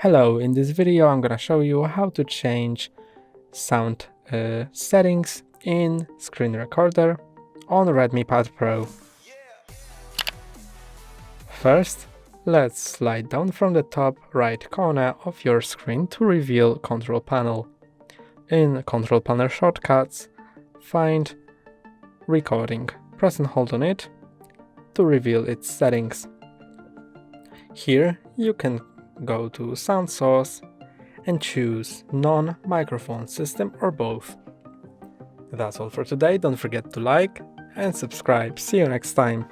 Hello, in this video I'm gonna show you how to change sound settings in screen recorder on Redmi Pad Pro. First, let's slide down from the top right corner of your screen to reveal control panel. In control panel shortcuts, find recording. Press and hold on it to reveal its settings. Here you can go to sound source and choose non-microphone system or both. That's all for today. Don't forget to like and subscribe. See you next time.